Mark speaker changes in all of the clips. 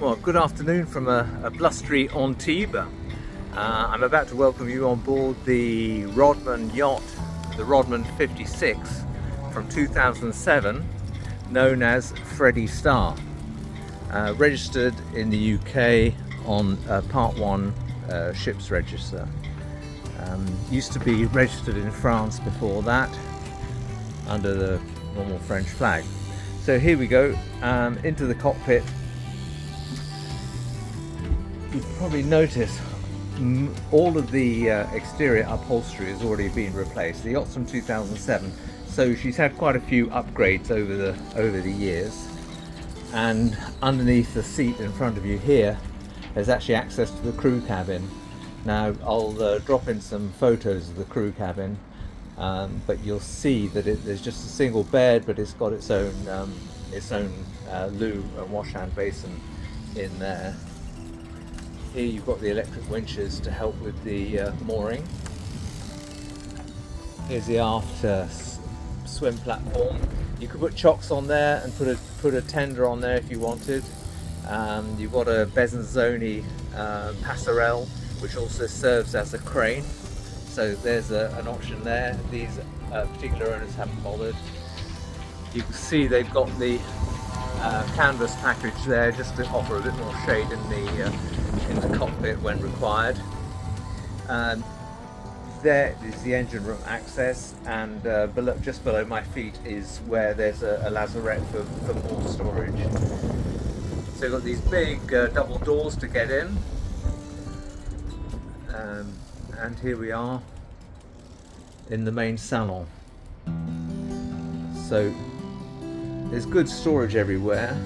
Speaker 1: Well, good afternoon from a blustery Antibes. I'm about to welcome you on board the Rodman yacht, the Rodman56 from 2007, known as Freddie Star. Registered in the UK on Part 1 ship's register. Used to be registered in France before that, under the normal French flag. So here we go, into the cockpit. You've probably noticed all of the exterior upholstery has already been replaced. The yacht's from 2007, so she's had quite a few upgrades over the years. And underneath the seat in front of you here, there's actually access to the crew cabin. Now I'll drop in some photos of the crew cabin, but you'll see that there's just a single bed, but it's got its own loo and wash hand basin in there. Here you've got the electric winches to help with the mooring. Here's the aft swim platform. You could put chocks on there and put a tender on there if you wanted. You've got a Besanzoni passerelle, which also serves as a crane. So there's an option there. These particular owners haven't bothered. You can see they've got the canvas package there just to offer a bit more shade in the cockpit when required. There is the engine room access, and just below my feet is where there's a lazarette for more storage. So you've got these big double doors to get in, and here we are in the main salon. So there's good storage everywhere.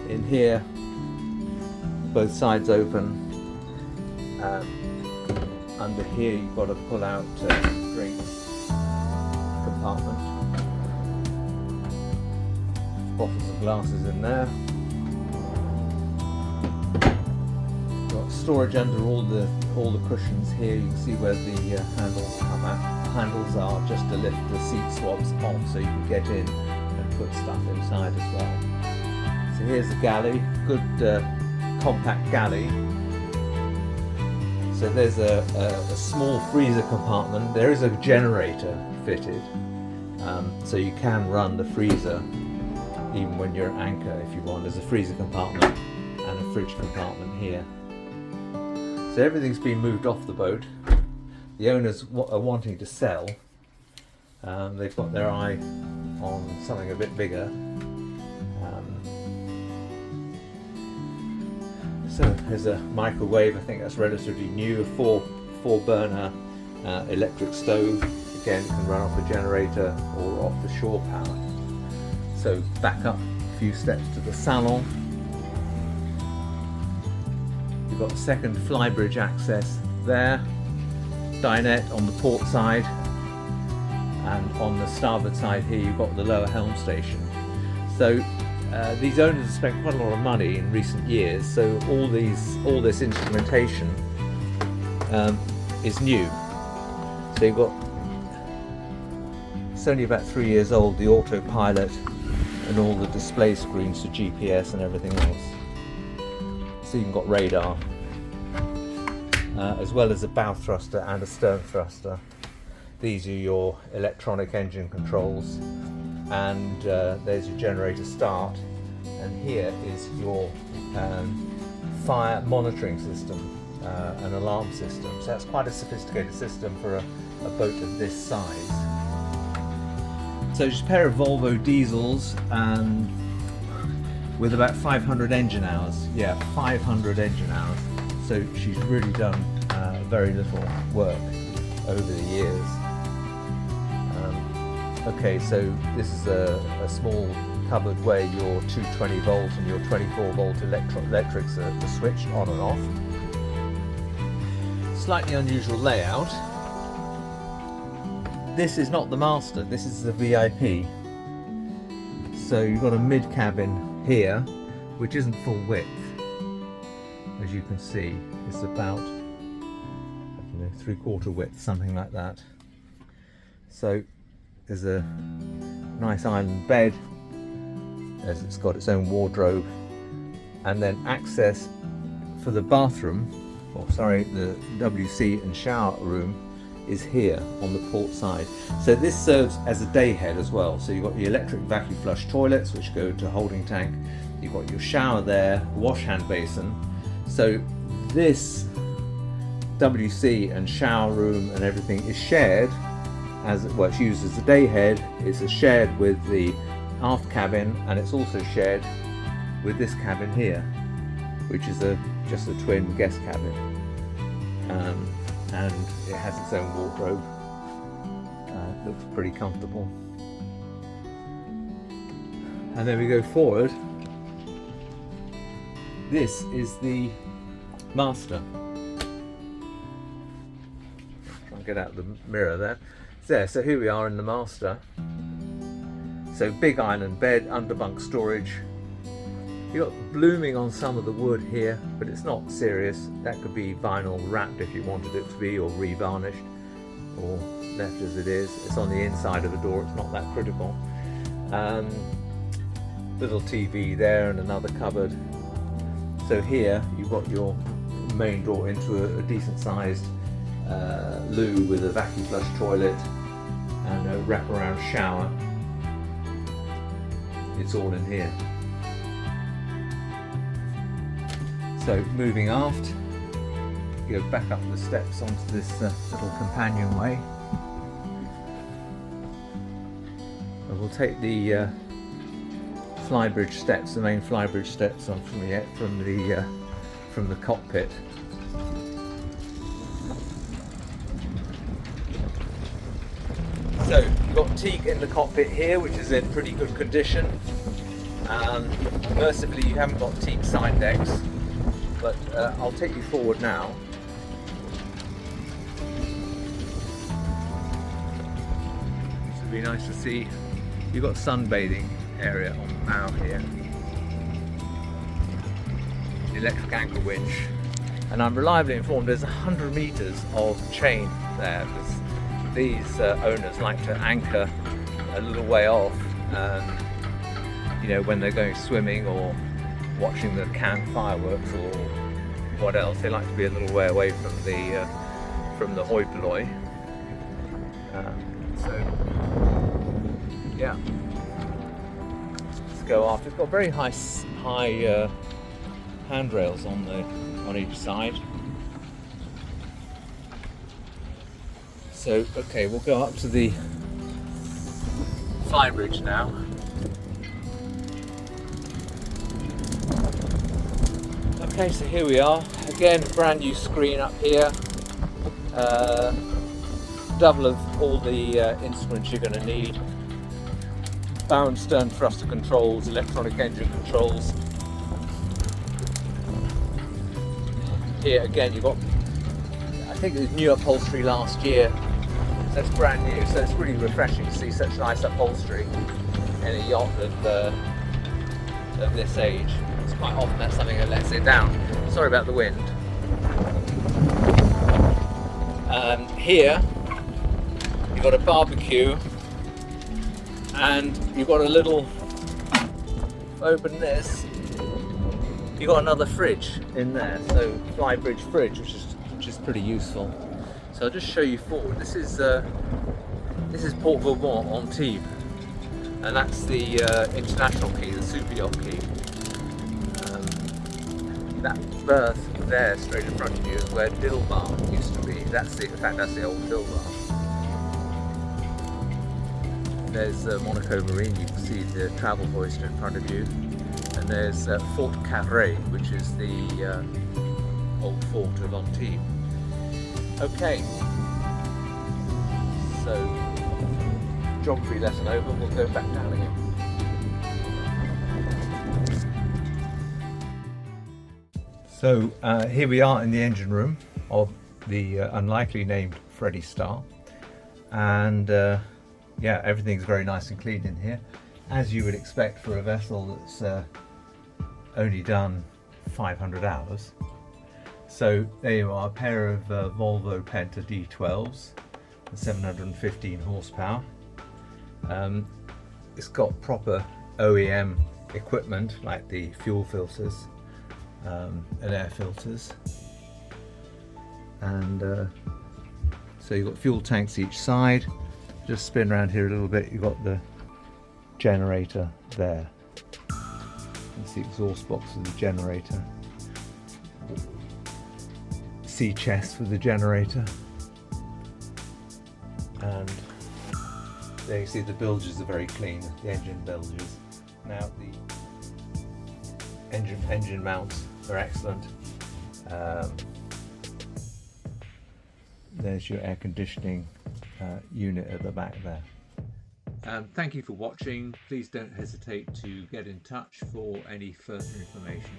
Speaker 1: In here, both sides open. Under here you've got a pull-out drinks compartment. Bottles of glasses in there. Got storage under all the cushions here. You can see where the handles come out. Handles are just to lift the seat swabs off, so you can get in and put stuff inside as well. So here's the galley. Good compact galley. So there's a small freezer compartment. There is a generator fitted, so you can run the freezer even when you're at anchor if you want. There's a freezer compartment and a fridge compartment here. So everything's been moved off the boat. The owners are wanting to sell. They've got their eye on something a bit bigger. So there's a microwave. I think that's relatively new. A four burner electric stove. Again, it can run off a generator or off the shore power. So back up a few steps to the salon. You've got the second Flybridge access there. Dinette on the port side, and on the starboard side here you've got the lower Helm station. So these owners have spent quite a lot of money in recent years, so all this instrumentation is new. So you've got, it's only about 3 years old, the autopilot and all the display screens for GPS and everything else. So you've got radar, as well as a bow thruster and a stern thruster. These are your electronic engine controls, and there's your generator start, and here is your fire monitoring system, an alarm system. So that's quite a sophisticated system for a boat of this size. So just a pair of Volvo diesels with about 500 engine hours. Yeah, 500 engine hours. So she's really done very little work over the years. Okay, so this is a small cupboard where your 220 volt and your 24 volt electrics are switched on and off. Slightly unusual layout. This is not the master, this is the VIP. So you've got a mid cabin here, which isn't full width. As you can see, it's about 3/4 width, something like that. So there's a nice island bed, as it's got its own wardrobe and then access for the bathroom, or sorry, the WC and shower room is here on the port side. So this serves as a day head as well. So you've got your electric vacuum flush toilets which go to holding tank. You've got your shower there, wash hand basin. So this WC and shower room and everything is shared as well. It's used as a day head. It's shared with the aft cabin, and it's also shared with this cabin here, which is just a twin guest cabin, and it has its own wardrobe. It looks pretty comfortable. And then we go forward. This is the master. Try and get out the mirror there. So here we are in the master. So big island bed, underbunk storage. You've got blooming on some of the wood here, but it's not serious. That could be vinyl wrapped if you wanted it to be, or revarnished, or left as it is. It's on the inside of the door, it's not that critical. Little TV there and another cupboard. So here you've got your main door into a decent sized loo with a vacuum flush toilet and a wraparound shower. It's all in here. So moving aft, go back up the steps onto this little companionway. And we'll take the Flybridge steps, the main Flybridge steps on from the cockpit. So you've got teak in the cockpit here, which is in pretty good condition. Mercifully, you haven't got teak side decks, but I'll take you forward now. This would be nice to see. You've got sunbathing area on the bow here. The electric anchor winch, and I'm reliably informed there's 100 meters of chain there. These owners like to anchor a little way off, you know, when they're going swimming or watching the camp fireworks or what else. They like to be a little way away from the hoi polloi. So yeah, let's go after. It's got very high handrails on each side. So, okay, we'll go up to the Flybridge now. Okay, so here we are. Again, brand new screen up here. Double of all the instruments you're going to need. Bow and stern thruster controls, electronic engine controls. Here again, you've got, I think it was new upholstery last year. That's brand new, so it's really refreshing to see such nice upholstery in a yacht of this age. It's quite often that's something that lets it down. Sorry about the wind. Here you've got a barbecue, and you've got a little, open this, you've got another fridge in there, so Flybridge fridge, which is pretty useful. So I'll just show you forward. This is Port Vauban on Tibes, and that's the international key, the super yacht key. That berth there, straight in front of you, is where Dill Bar used to be. In fact, that's the old Dill Bar. There's Monaco Marine. You can see the travel hoist in front of you, and there's Fort Carré, which is the old fort of Antibes. Okay, so geography lesson over, we'll go back down again. So here we are in the engine room of the unlikely named Freddie Star, and yeah, everything's very nice and clean in here, as you would expect for a vessel that's only done 500 hours. So there you are, a pair of Volvo Penta D12s, 715 horsepower. It's got proper OEM equipment like the fuel filters, and air filters, and so you've got fuel tanks each side. Just spin around here a little bit, you've got the generator there. That's the exhaust box for the generator. Sea chest for the generator. And there you see the bilges are very clean, the engine bilges. Now the engine mounts are excellent. There's your air conditioning unit at the back there. Thank you for watching. Please don't hesitate to get in touch for any further information.